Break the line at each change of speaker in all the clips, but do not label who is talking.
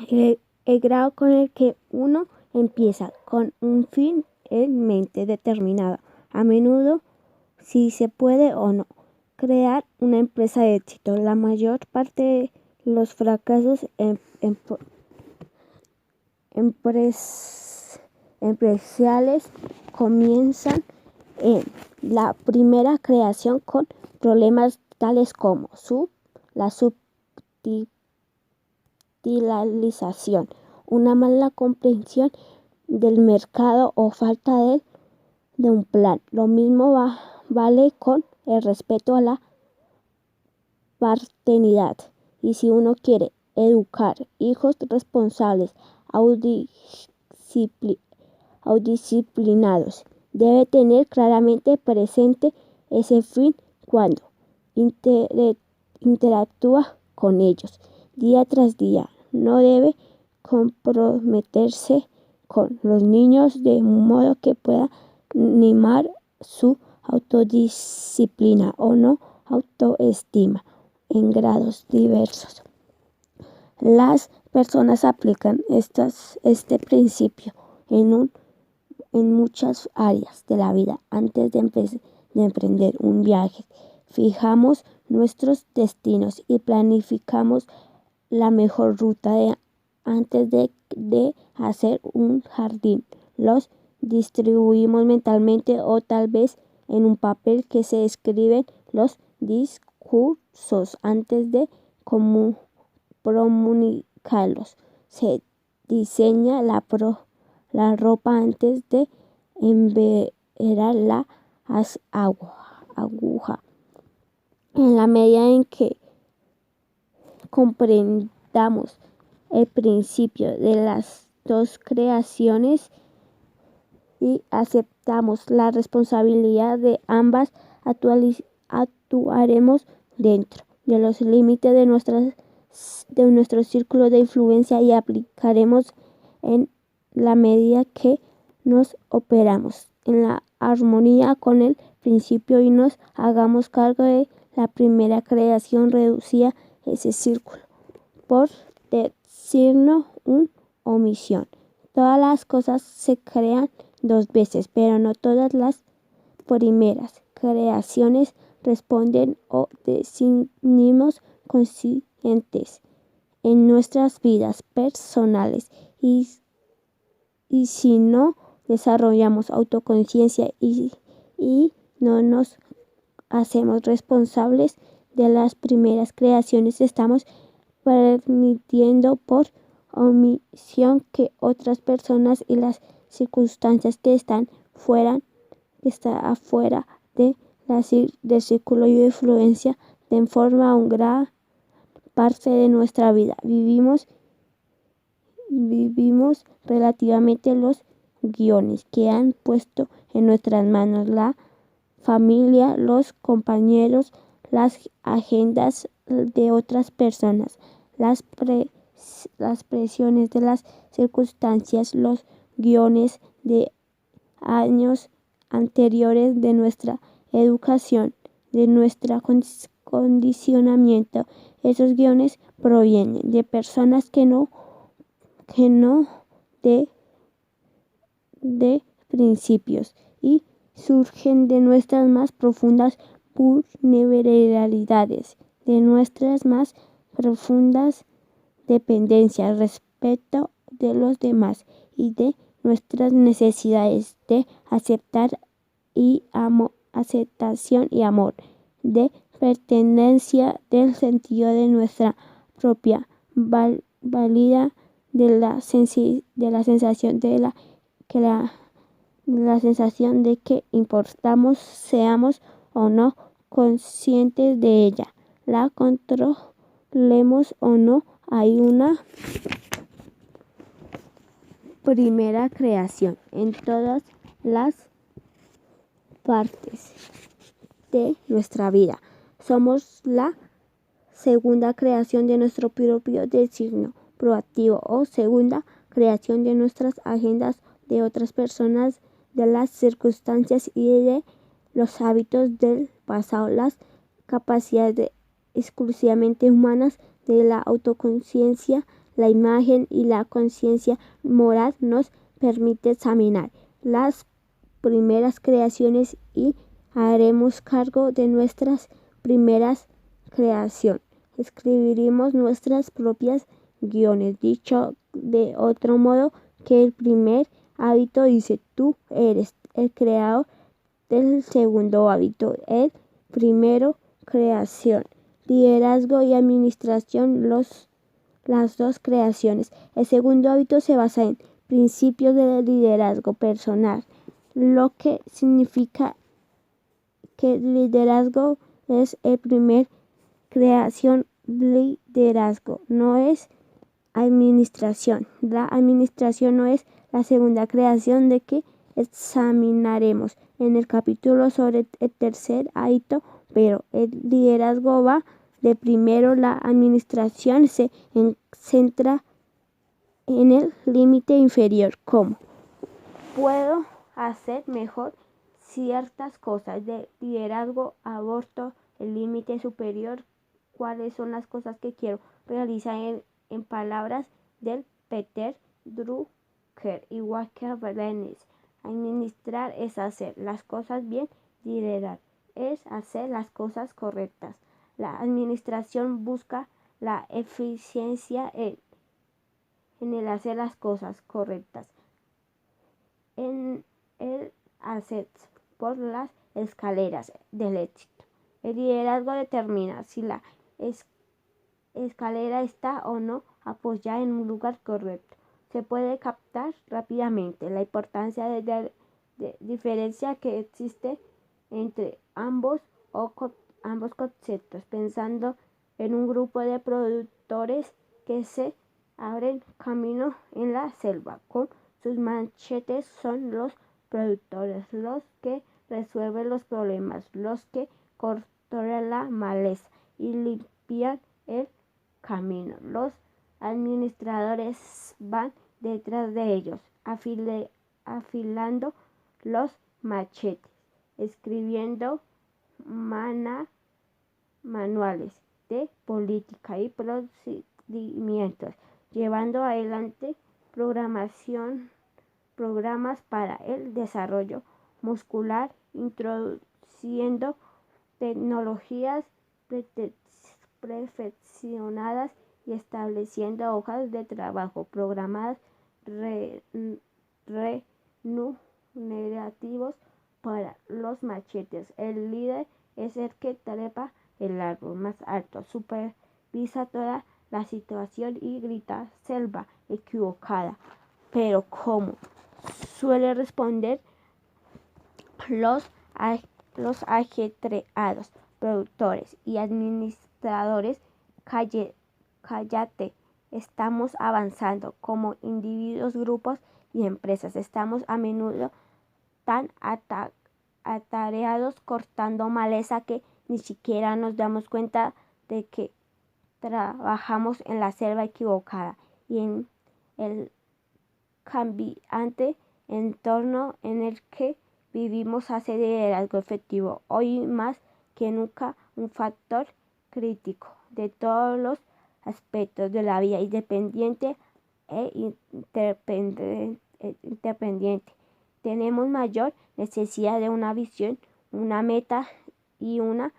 El grado con el que uno empieza con un fin en mente determinado. A menudo, si se puede o no, crear una empresa de éxito. La mayor parte de los fracasos empresariales comienzan en la primera creación con problemas tales como la subutilización, una mala comprensión del mercado o falta de un plan. Lo mismo vale con el respeto a la paternidad. Y si uno quiere educar hijos responsables, disciplinados, debe tener claramente presente ese fin cuando interactúa con ellos día tras día. No debe comprometerse con los niños de modo que pueda animar su autodisciplina o no autoestima en grados diversos. Las personas aplican este principio en muchas áreas de la vida. Antes de emprender un viaje, fijamos nuestros destinos y planificamos la mejor ruta. Antes de hacer un jardín, los distribuimos mentalmente o tal vez en un papel que se escriben los discursos antes de comunicarlos. Se diseña la ropa antes de enverar la aguja. En la medida en que comprendamos el principio de las dos creaciones y aceptamos la responsabilidad de ambas, actuaremos dentro de los límites de nuestro círculo de influencia y aplicaremos en la medida que nos operamos en la armonía con el principio y nos hagamos cargo de la primera creación. Reducía ese círculo, por decirnos una omisión. Todas las cosas se crean dos veces, pero no todas las primeras creaciones responden o decidimos conscientes en nuestras vidas personales y si no desarrollamos autoconciencia y no nos hacemos responsables de las primeras creaciones, estamos permitiendo por omisión que otras personas y las circunstancias que están afuera del círculo de influencia den forma a una gran parte de nuestra vida. Vivimos relativamente los guiones que han puesto en nuestras manos la familia, los compañeros, las agendas de otras personas, las presiones de las circunstancias, los guiones de años anteriores de nuestra educación, de nuestro condicionamiento. Esos guiones provienen de personas que no de principios y surgen de nuestras más profundas vulnerabilidades, de nuestras más profundas dependencias respecto de los demás y de nuestras necesidades de aceptación y amor, de pertenencia, del sentido de nuestra propia valía, de la sensación de que importamos, seamos o no conscientes de ella, la controlemos o no. Hay una primera creación en todas las partes de nuestra vida. Somos la segunda creación de nuestro propio destino proactivo o segunda creación de nuestras agendas, de otras personas, de las circunstancias y de los hábitos del pasado. Las capacidades exclusivamente humanas de la autoconciencia, la imagen y la conciencia moral nos permite examinar las primeras creaciones y haremos cargo de nuestras primeras creación. Escribiremos nuestras propias guiones. Dicho de otro modo, que el primer hábito dice: tú eres el creador del segundo hábito. El primero, creación. Liderazgo y administración, las dos creaciones. El segundo hábito se basa en principios de liderazgo personal, lo que significa que el liderazgo es el primer creación. Liderazgo no es administración. La administración no es la segunda creación de que examinaremos en el capítulo sobre el tercer hábito, pero el liderazgo va de primero. La administración se centra en el límite inferior, como puedo hacer mejor ciertas cosas. De liderazgo aborto el límite superior, cuáles son las cosas que quiero realizar en palabras del Peter Drucker y Walker Berlitz. Administrar es hacer las cosas bien, liderar es hacer las cosas correctas. La administración busca la eficiencia en el hacer las cosas correctas, en el hacer por las escaleras del éxito. El liderazgo determina si la escalera está o no apoyada en un lugar correcto. Se puede captar rápidamente la importancia de diferencia que existe entre ambos conceptos, pensando en un grupo de productores que se abren camino en la selva. Con sus machetes son los productores los que resuelven los problemas, los que cortan la maleza y limpian el camino. Los administradores van detrás de ellos, afilando los machetes, escribiendo manuales de política y procedimientos, llevando adelante programas para el desarrollo muscular, introduciendo tecnologías perfeccionadas y estableciendo hojas de trabajo programadas remunerativos para los machetes. El líder es el que trepa el árbol más alto, supervisa toda la situación y grita: selva equivocada. Pero ¿cómo suele responder los ajetreados productores y administradores? Cállate, estamos avanzando como individuos, grupos y empresas. Estamos a menudo tan atareados cortando maleza que ni siquiera nos damos cuenta de que trabajamos en la selva equivocada y en el cambiante entorno en el que vivimos hace liderazgo efectivo hoy más que nunca un factor crítico de todos los aspectos de la vida, independiente e interdependiente. Tenemos mayor necesidad de una visión, una meta y una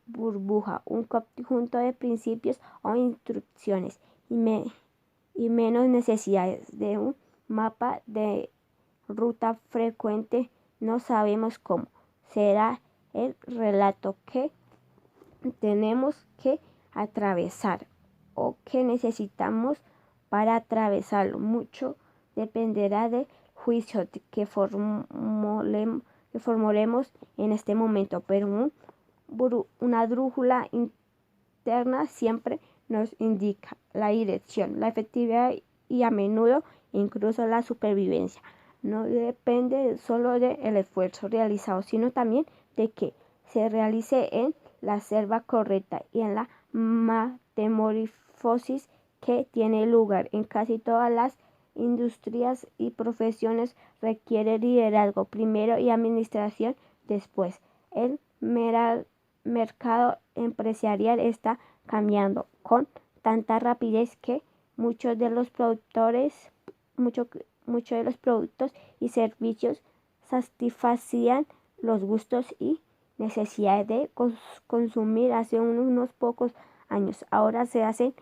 burbuja, un conjunto de principios o instrucciones, y menos necesidades de un mapa de ruta frecuente. No sabemos cómo será el relato que tenemos que atravesar o que necesitamos para atravesarlo. Mucho dependerá del juicio que formulemos en este momento, pero una brújula interna siempre nos indica la dirección, la efectividad y a menudo incluso la supervivencia. No depende solo del esfuerzo realizado, sino también de que se realice en la selva correcta y en la metamorfosis que tiene lugar en casi todas las industrias y profesiones. Requiere liderazgo primero y administración después. El mercado empresarial está cambiando con tanta rapidez que Muchos de los productos y servicios satisfacían los gustos y necesidades de consumir hace unos pocos años. Ahora se hacen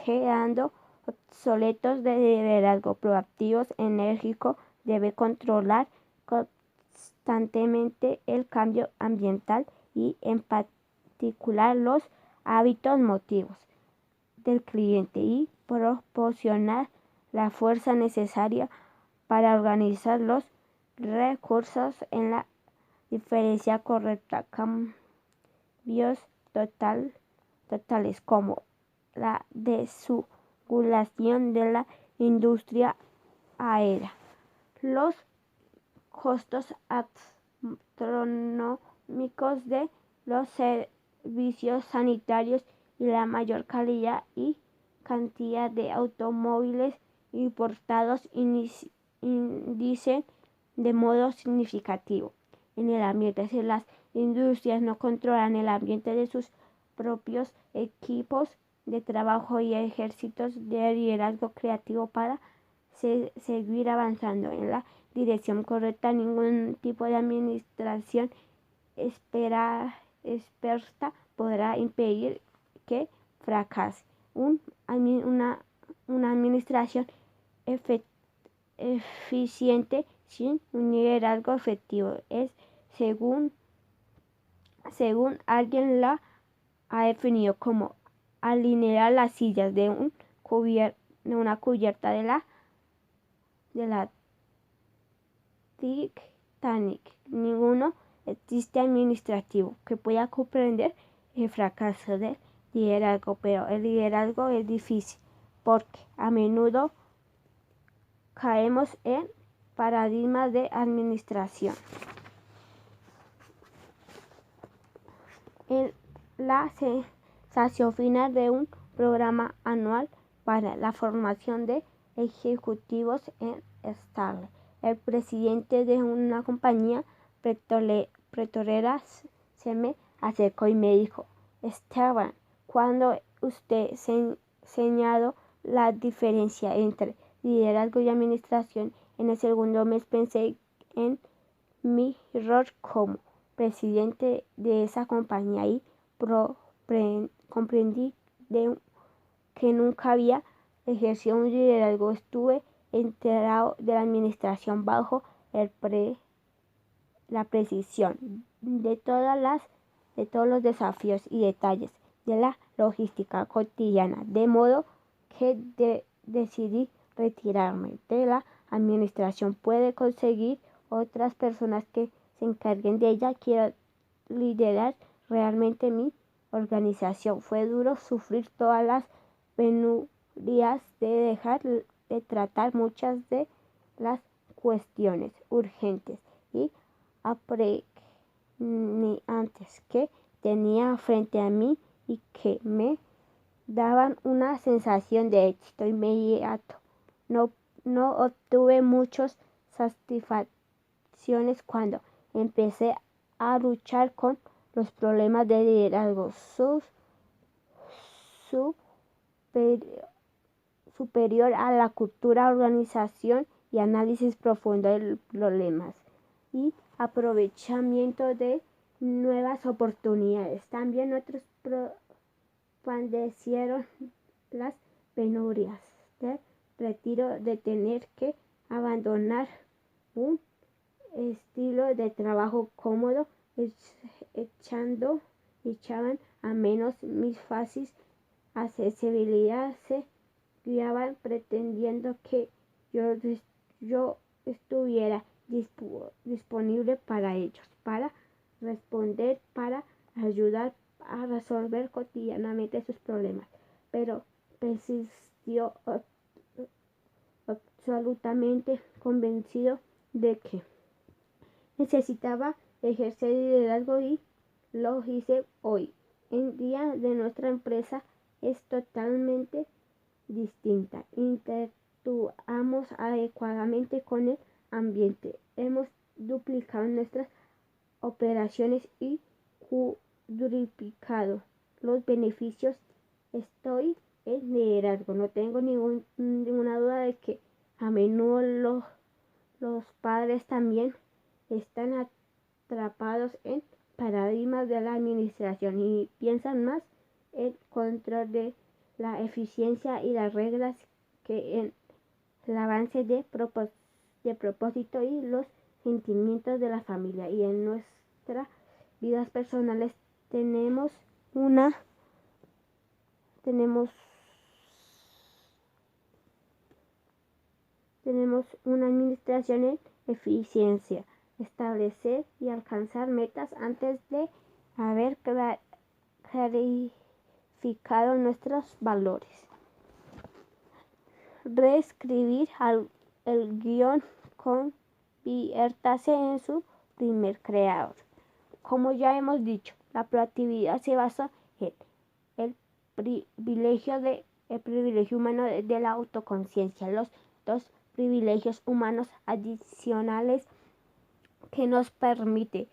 quedando obsoletos. De liderazgo proactivo, enérgico, debe controlar constantemente el cambio ambiental y en particular los hábitos motivos del cliente y proporcionar la fuerza necesaria para organizar los recursos en la diferencia correcta. Cambios totales como la desregulación de la industria aérea, los costos astronómicos de los servicios sanitarios y la mayor calidad y cantidad de automóviles importados indicen de modo significativo en el ambiente. Si las industrias no controlan el ambiente de sus propios equipos de trabajo y ejércitos de liderazgo creativo para seguir avanzando en la dirección correcta, ningún tipo de administración experta podrá impedir que fracase. Una administración eficiente sin un liderazgo efectivo es, según alguien la ha definido, como alinear las sillas de una cubierta de la Titanic. Ninguno existe administrativo que pueda comprender el fracaso del liderazgo, pero el liderazgo es difícil porque a menudo caemos en paradigmas de administración. En la sensación final de un programa anual para la formación de ejecutivos en Starlink, el presidente de una compañía petrolera se me acercó y me dijo: Esteban, cuando usted señaló la diferencia entre liderazgo y administración, en el segundo mes pensé en mi rol como presidente de esa compañía y comprendí que nunca había ejercido un liderazgo. Estuve enterado de la administración bajo la precisión de todos los desafíos y detalles de la logística cotidiana, de modo que decidí retirarme de la administración. Puede conseguir otras personas que se encarguen de ella. Quiero liderar realmente mi organización. Fue duro sufrir todas las penurias de dejar de tratar muchas de las cuestiones urgentes y apremiantes que tenía frente a mí y que me daban una sensación de éxito inmediato. No obtuve muchas satisfacciones cuando empecé a luchar con los problemas de liderazgo superior a la cultura, organización y análisis profundo de problemas y aprovechamiento de nuevas oportunidades. También otros padecieron las penurias del retiro, de tener que abandonar un estilo de trabajo cómodo, echaban a menos mis fáciles accesibilidad, se guiaban pretendiendo que yo estuviera disponible para ellos, para responder, para ayudar a resolver cotidianamente sus problemas, pero persistió absolutamente convencido de que necesitaba ejercer liderazgo y lo hice. Hoy en día de nuestra empresa es totalmente distinta. Interactuamos adecuadamente con el ambiente. Hemos duplicado nuestras operaciones y cuadruplicado los beneficios. Estoy el liderazgo. No tengo ninguna duda de que a menudo los padres también están atrapados en paradigmas de la administración y piensan más en control de la eficiencia y las reglas que en el avance de propósito y los sentimientos de la familia. Y en nuestras vidas personales tenemos una administración en eficiencia, establecer y alcanzar metas antes de haber clarificado nuestros valores. Reescribir el guión, conviértase en su primer creador. Como ya hemos dicho, la proactividad se basa en el privilegio humano de la autoconciencia. Los dos privilegios humanos adicionales que nos permite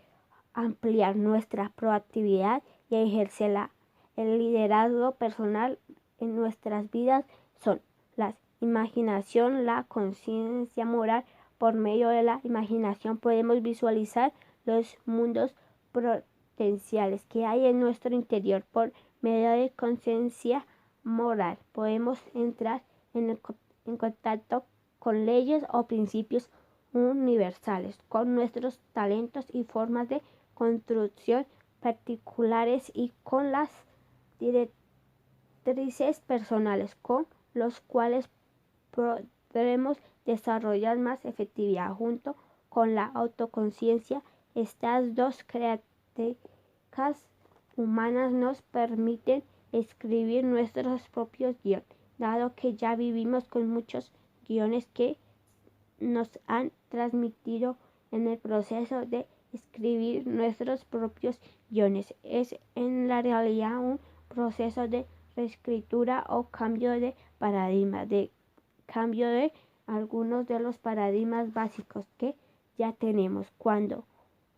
ampliar nuestra proactividad y ejercer el liderazgo personal en nuestras vidas son la imaginación, la conciencia moral. Por medio de la imaginación podemos visualizar los mundos potenciales que hay en nuestro interior. Por medio de conciencia moral podemos entrar en contacto con leyes o principios universales, con nuestros talentos y formas de construcción particulares y con las directrices personales con los cuales podremos desarrollar más efectividad. Junto con la autoconciencia, estas dos características humanas nos permiten escribir nuestros propios guiones, dado que ya vivimos con muchos guiones que nos han transmitido en el proceso de escribir nuestros propios guiones. Es en la realidad un proceso de reescritura o cambio de paradigma, de cambio de algunos de los paradigmas básicos que ya tenemos. Cuando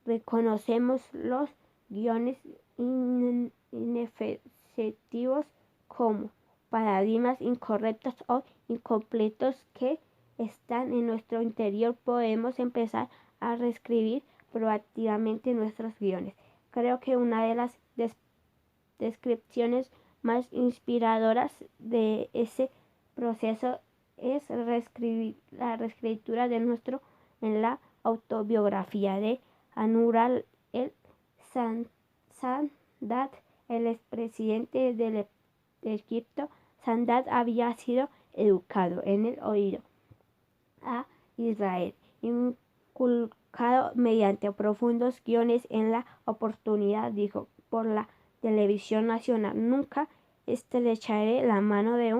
reconocemos los guiones inefectivos como paradigmas incorrectos o incompletos que están en nuestro interior, podemos empezar a reescribir proactivamente nuestros guiones. Creo que una de las descripciones más inspiradoras de ese proceso es la reescritura de en la autobiografía de Anwar el-Sadat, el expresidente de Egipto. Sadat había sido educado en el oído a Israel, inculcado mediante profundos guiones en la oportunidad, dijo por la televisión nacional: nunca estrecharé la mano de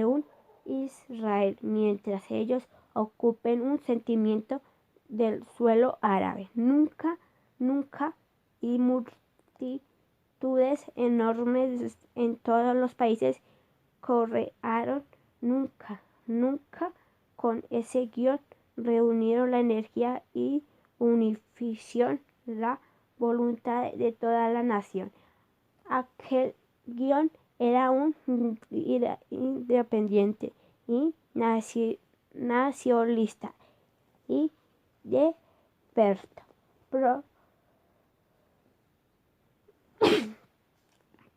un Israel mientras ellos ocupen un centímetro del suelo árabe. Nunca, y multitudes enormes en todos los países correaron nunca. Con ese guión reunieron la energía y unificación, la voluntad de toda la nación. Aquel guión era un independiente y nacionalista y despertó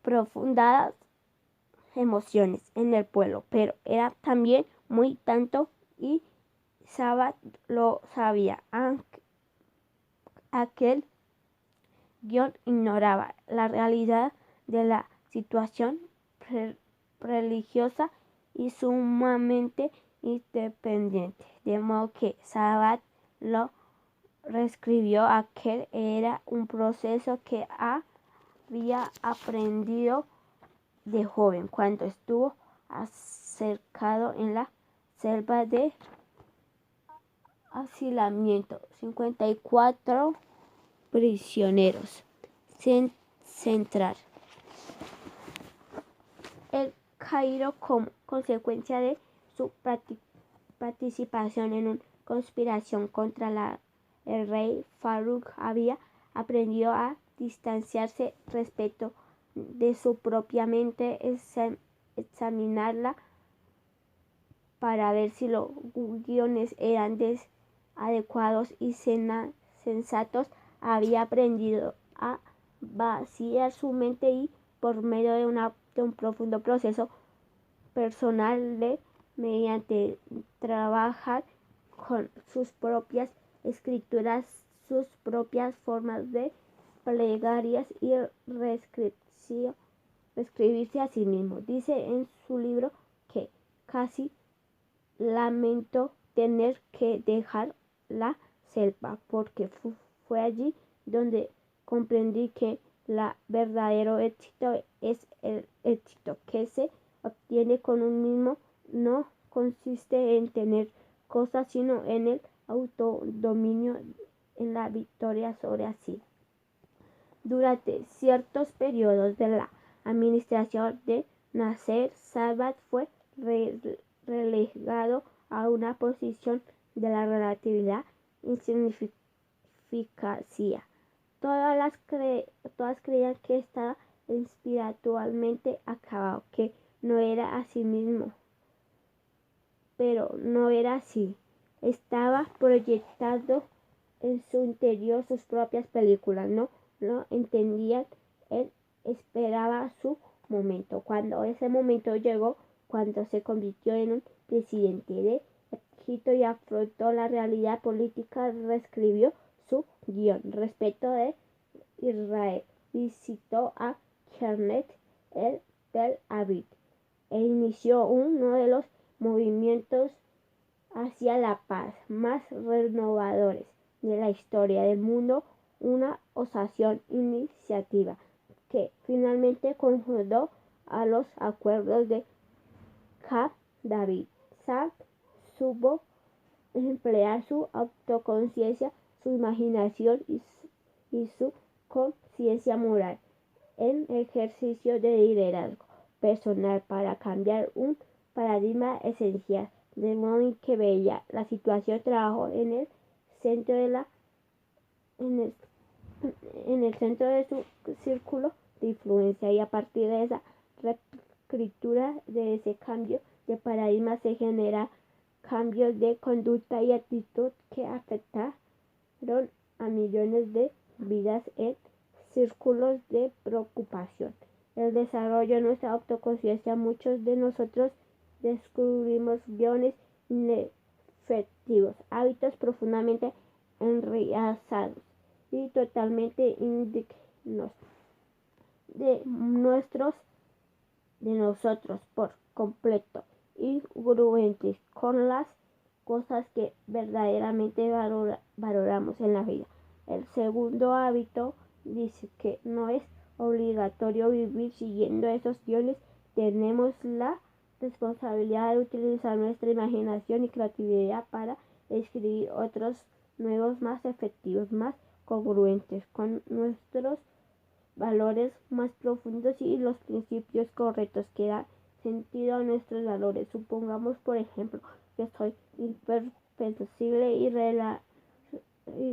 profundas emociones en el pueblo, pero era también muy tanto y Sabat lo sabía. Aquel guión ignoraba la realidad de la situación religiosa y sumamente independiente, de modo que Sabat lo reescribió. Aquel era un proceso que había aprendido de joven cuando estuvo acercado en la selva de asilamiento. 54 prisioneros. Central. El Cairo, como consecuencia de su participación en una conspiración contra el rey Farouk, había aprendido a distanciarse respecto de su propia mente examinarla para ver si los guiones eran adecuados y sensatos. Había aprendido a vaciar su mente y, por medio de un profundo proceso personal mediante trabajar con sus propias escrituras, sus propias formas de plegarias y reescribirse a sí mismo. Dice en su libro que casi lamento tener que dejar la selva, porque fue allí donde comprendí que el verdadero éxito es el éxito que se obtiene con uno mismo. No consiste en tener cosas, sino en el autodominio, en la victoria sobre sí. Durante ciertos periodos de la administración de Nasser, Sadat fue relegado a una posición de la relatividad insignificancia. Todas creían que estaba espiritualmente acabado, que no era a sí mismo, pero no era así. Estaba proyectando en su interior sus propias películas. No lo entendían. Él esperaba su momento. Cuando ese momento llegó, cuando se convirtió en un presidente de Egipto y afrontó la realidad política, reescribió su guión respecto de Israel. Visitó a Knesset el Tel Aviv e inició uno de los movimientos hacia la paz más renovadores de la historia del mundo, una osación iniciativa que finalmente concluyó a los acuerdos de Camp David. Sadat supo emplear su autoconciencia, su imaginación y su conciencia moral en ejercicio de liderazgo personal para cambiar un paradigma esencial. De modo en que veía la situación, trabajó en el centro de su círculo de influencia, y a partir de esa reescritura de ese cambio de paradigma se generan cambios de conducta y actitud que afectaron a millones de vidas en círculos de preocupación. El desarrollo de nuestra autoconciencia. Muchos de nosotros descubrimos guiones inefectivos, hábitos profundamente enraizados y totalmente indignos de nosotros por completo, incongruentes con las cosas que verdaderamente valoramos en la vida. El segundo hábito dice que no es obligatorio vivir siguiendo esos guiones. Tenemos la responsabilidad de utilizar nuestra imaginación y creatividad para escribir otros nuevos, más efectivos, más congruentes con nuestros valores más profundos y los principios correctos que dan sentido a nuestros valores. Supongamos, por ejemplo, que soy imperceptible y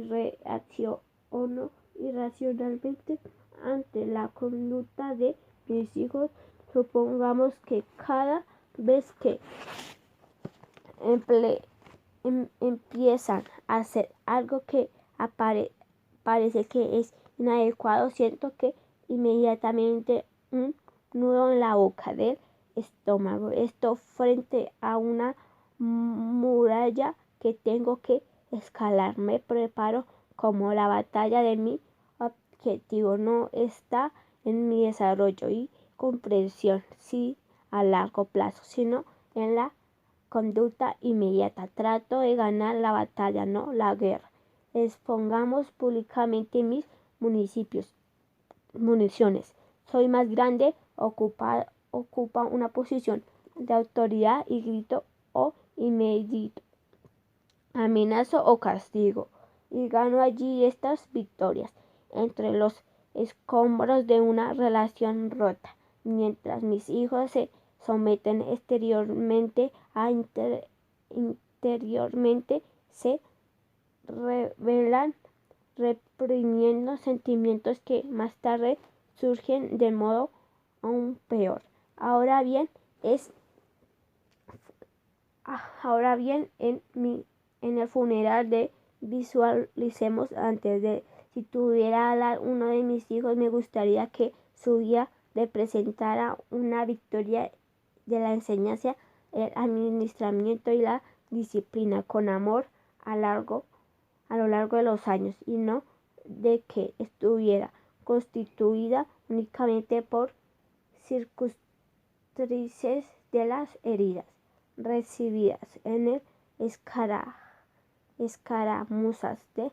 reacciono irracionalmente ante la conducta de mis hijos. Supongamos que cada vez que empiezan a hacer algo que parece que es inadecuado, siento que inmediatamente un nudo en la boca del estómago. Esto frente a una muralla que tengo que escalar. Me preparo como la batalla de mi objetivo. No está en mi desarrollo y comprensión sí a largo plazo, sino en la conducta inmediata. Trato de ganar la batalla, no la guerra. Expongamos públicamente mis municiones. Soy más grande, ocupa una posición de autoridad y grito o inmedito, amenazo o castigo, y gano allí estas victorias entre los escombros de una relación rota, mientras mis hijos se someten exteriormente a interiormente se revelan reprimiendo sentimientos que más tarde surgen de modo aún peor. Ahora bien, es ahora bien en el funeral de visualicemos antes de si tuviera a dar uno de mis hijos me gustaría que su vida representara una victoria de la enseñanza, el administramiento y la disciplina con amor a lo largo de los años y no de que estuviera constituida únicamente por cicatrices de las heridas recibidas en el escaramuzas de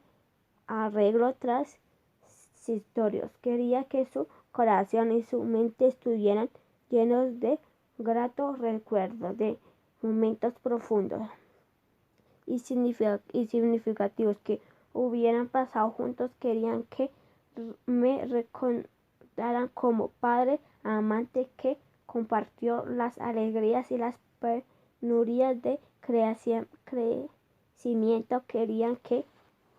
arreglo transitorios. Quería que su corazón y su mente estuvieran llenos de gratos recuerdos de momentos profundos y significativos que hubieran pasado juntos. Querían que me recordaran como padre amante que compartió las alegrías y las penurias de crecimiento. Querían que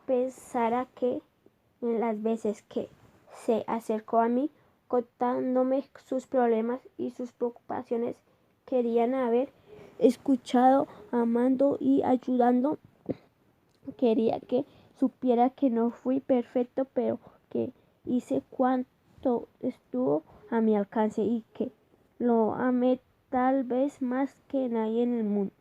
pensara que en las veces que se acercó a mí contándome sus problemas y sus preocupaciones, querían haber escuchado, amando y ayudando. Quería que supiera que no fui perfecto, pero que hice cuanto estuvo a mi alcance y que lo amé tal vez más que nadie en el mundo.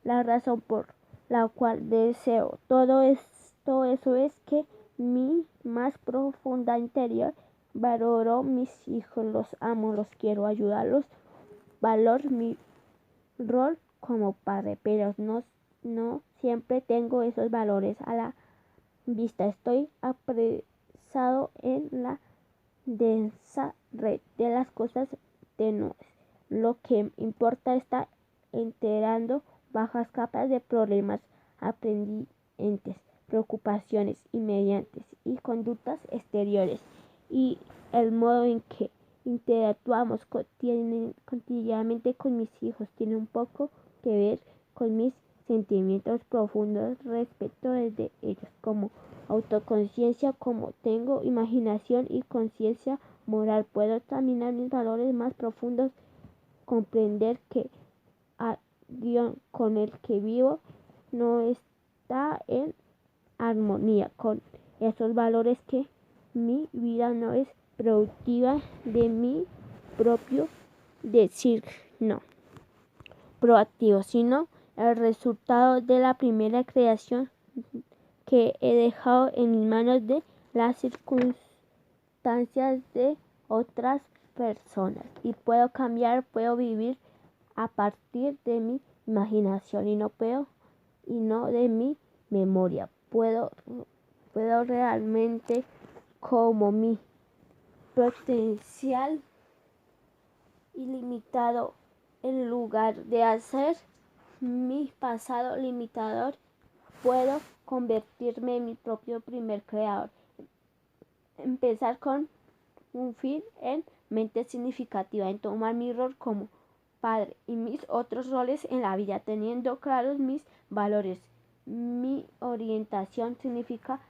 La razón por la cual deseo todo eso es que mi más profunda interior valoro mis hijos, los amo, los quiero, ayudarlos, valoro mi rol como padre, pero no siempre tengo esos valores a la vista. Estoy apresado en la densa red de las cosas tenues. Lo que importa está enterando bajas capas de problemas aprendientes, preocupaciones inmediatas y conductas exteriores, y el modo en que interactuamos cotidianamente con mis hijos tiene un poco que ver con mis sentimientos profundos respecto de ellos, como autoconciencia, como tengo imaginación y conciencia moral, puedo examinar mis valores más profundos, comprender que el guión con el que vivo no está en armonía con esos valores, que mi vida no es productiva de mi propio designio proactivo, sino el resultado de la primera creación que he dejado en mis manos de las circunstancias de otras personas, y puedo cambiar, puedo vivir a partir de mi imaginación y no de mi memoria. Puedo realmente como mi potencial ilimitado en lugar de hacer mi pasado limitador. Puedo convertirme en mi propio primer creador. Empezar con un fin en mente significativa, en tomar mi rol como padre y mis otros roles en la vida, teniendo claros mis valores. Mi orientación significa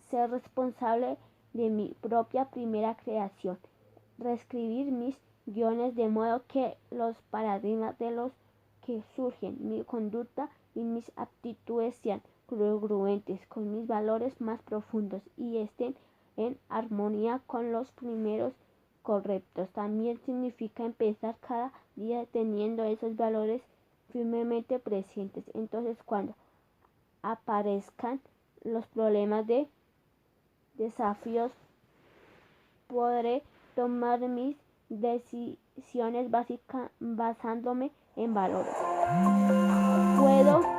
ser responsable de mi propia primera creación, reescribir mis guiones de modo que los paradigmas de los que surgen mi conducta y mis aptitudes sean congruentes con mis valores más profundos y estén en armonía con los primeros correctos. También significa empezar cada día teniendo esos valores firmemente presentes. Entonces, cuando aparezcan los problemas de desafíos, podré tomar mis decisiones basándome en valores. Puedo